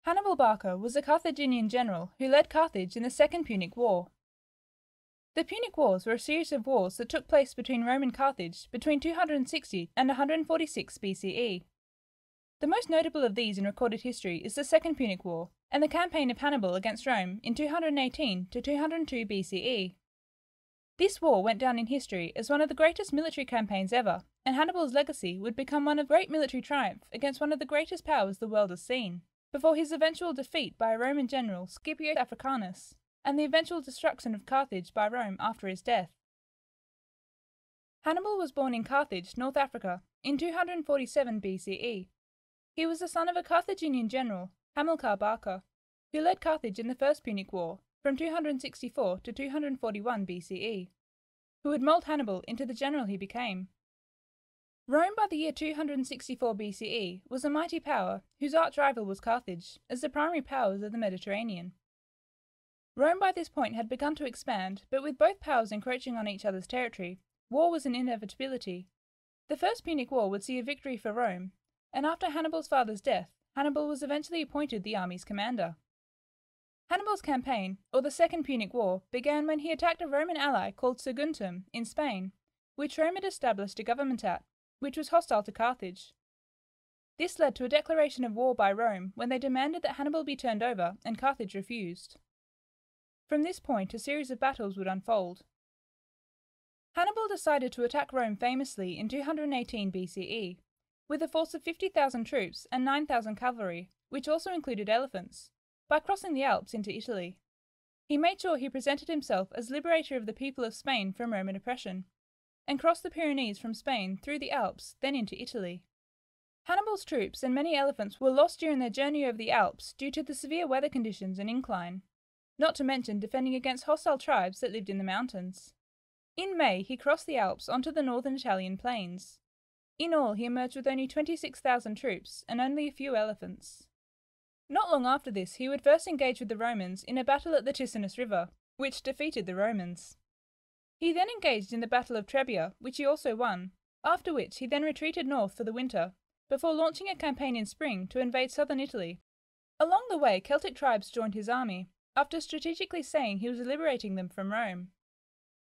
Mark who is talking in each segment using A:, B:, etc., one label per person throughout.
A: Hannibal Barca was a Carthaginian general who led Carthage in the Second Punic War. The Punic Wars were a series of wars that took place between Rome and Carthage between 260 and 146 BCE. The most notable of these in recorded history is the Second Punic War and the campaign of Hannibal against Rome in 218 to 202 BCE. This war went down in history as one of the greatest military campaigns ever, and Hannibal's legacy would become one of great military triumph against one of the greatest powers the world has seen, before his eventual defeat by a Roman general, Scipio Africanus, and the eventual destruction of Carthage by Rome after his death. Hannibal was born in Carthage, North Africa, in 247 BCE. He was the son of a Carthaginian general, Hamilcar Barca, who led Carthage in the First Punic War from 264 to 241 BCE, who would mould Hannibal into the general he became. Rome by the year 264 BCE was a mighty power whose arch-rival was Carthage, as the primary powers of the Mediterranean. Rome by this point had begun to expand, but with both powers encroaching on each other's territory, war was an inevitability. The First Punic War would see a victory for Rome, and after Hannibal's father's death, Hannibal was eventually appointed the army's commander. Hannibal's campaign, or the Second Punic War, began when he attacked a Roman ally called Saguntum in Spain, which Rome had established a government at, which was hostile to Carthage. This led to a declaration of war by Rome when they demanded that Hannibal be turned over, and Carthage refused. From this point, a series of battles would unfold. Hannibal decided to attack Rome famously in 218 BCE, with a force of 50,000 troops and 9,000 cavalry, which also included elephants, by crossing the Alps into Italy. He made sure he presented himself as liberator of the people of Spain from Roman oppression, and crossed the Pyrenees from Spain through the Alps, then into Italy. Hannibal's troops and many elephants were lost during their journey over the Alps due to the severe weather conditions and incline, not to mention defending against hostile tribes that lived in the mountains. In May, he crossed the Alps onto the northern Italian plains. In all, he emerged with only 26,000 troops and only a few elephants. Not long after this, he would first engage with the Romans in a battle at the Ticinus River, which defeated the Romans. He then engaged in the Battle of Trebia, which he also won, after which he then retreated north for the winter, before launching a campaign in spring to invade southern Italy. Along the way, Celtic tribes joined his army, after strategically saying he was liberating them from Rome.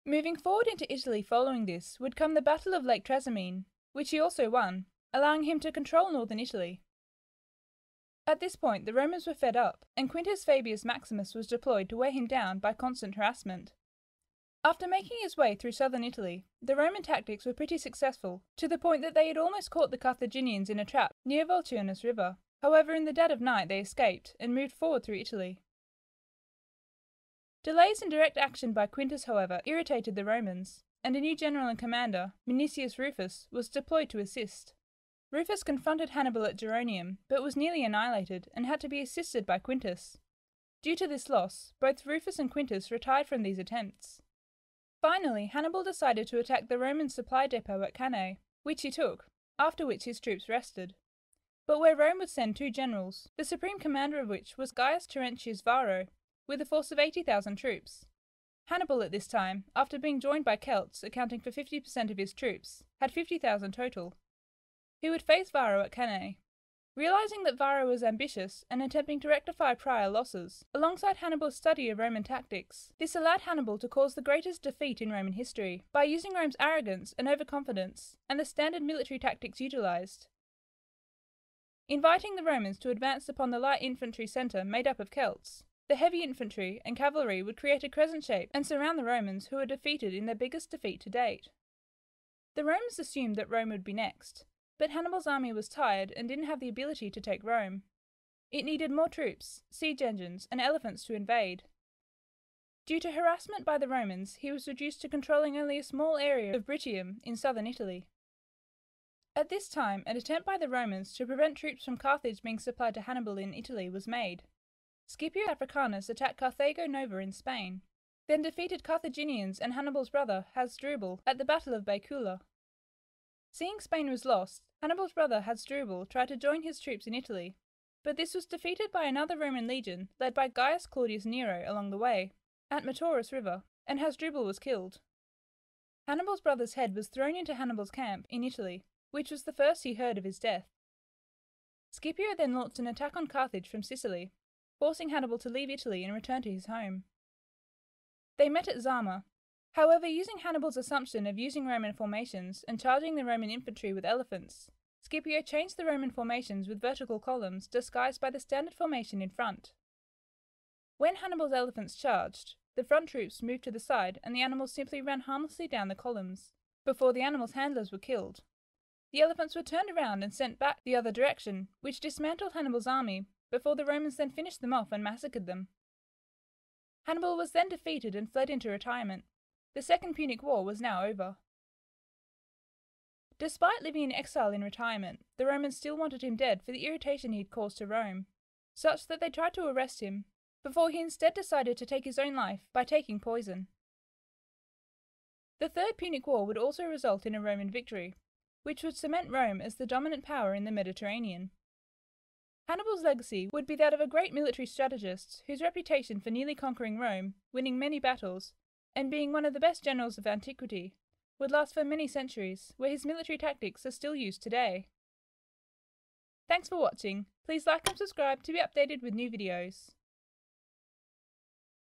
A: Moving forward into Italy following this would come the Battle of Lake Trasimene, which he also won, allowing him to control northern Italy. At this point, the Romans were fed up, and Quintus Fabius Maximus was deployed to wear him down by constant harassment. After making his way through southern Italy, the Roman tactics were pretty successful, to the point that they had almost caught the Carthaginians in a trap near Volturnus River. However, in the dead of night they escaped and moved forward through Italy. Delays in direct action by Quintus, however, irritated the Romans, and a new general and commander, Minucius Rufus, was deployed to assist. Rufus confronted Hannibal at Geronium, but was nearly annihilated and had to be assisted by Quintus. Due to this loss, both Rufus and Quintus retired from these attempts. Finally, Hannibal decided to attack the Roman supply depot at Cannae, which he took, after which his troops rested. But where Rome would send two generals, the supreme commander of which was Gaius Terentius Varro, with a force of 80,000 troops. Hannibal at this time, after being joined by Celts accounting for 50% of his troops, had 50,000 total. He would face Varro at Cannae. Realizing that Varro was ambitious and attempting to rectify prior losses, alongside Hannibal's study of Roman tactics, this allowed Hannibal to cause the greatest defeat in Roman history by using Rome's arrogance and overconfidence and the standard military tactics utilized. Inviting the Romans to advance upon the light infantry centre made up of Celts, the heavy infantry and cavalry would create a crescent shape and surround the Romans, who were defeated in their biggest defeat to date. The Romans assumed that Rome would be next, but Hannibal's army was tired and didn't have the ability to take Rome. It needed more troops, siege engines, and elephants to invade. Due to harassment by the Romans, he was reduced to controlling only a small area of Bruttium in southern Italy. At this time, an attempt by the Romans to prevent troops from Carthage being supplied to Hannibal in Italy was made. Scipio Africanus attacked Carthago Nova in Spain, then defeated Carthaginians and Hannibal's brother Hasdrubal at the Battle of Baecula. Seeing Spain was lost, Hannibal's brother Hasdrubal tried to join his troops in Italy, but this was defeated by another Roman legion led by Gaius Claudius Nero along the way, at Maturus River, and Hasdrubal was killed. Hannibal's brother's head was thrown into Hannibal's camp in Italy, which was the first he heard of his death. Scipio then launched an attack on Carthage from Sicily, forcing Hannibal to leave Italy and return to his home. They met at Zama. However, using Hannibal's assumption of using Roman formations and charging the Roman infantry with elephants, Scipio changed the Roman formations with vertical columns disguised by the standard formation in front. When Hannibal's elephants charged, the front troops moved to the side and the animals simply ran harmlessly down the columns, before the animals' handlers were killed. The elephants were turned around and sent back the other direction, which dismantled Hannibal's army, before the Romans then finished them off and massacred them. Hannibal was then defeated and fled into retirement. The Second Punic War was now over. Despite living in exile in retirement, the Romans still wanted him dead for the irritation he'd caused to Rome, such that they tried to arrest him, before he instead decided to take his own life by taking poison. The Third Punic War would also result in a Roman victory, which would cement Rome as the dominant power in the Mediterranean. Hannibal's legacy would be that of a great military strategist whose reputation for nearly conquering Rome, winning many battles, and being one of the best generals of antiquity, would last for many centuries, where his military tactics are still used today. Thanks for watching. Please like and subscribe to be updated with new videos.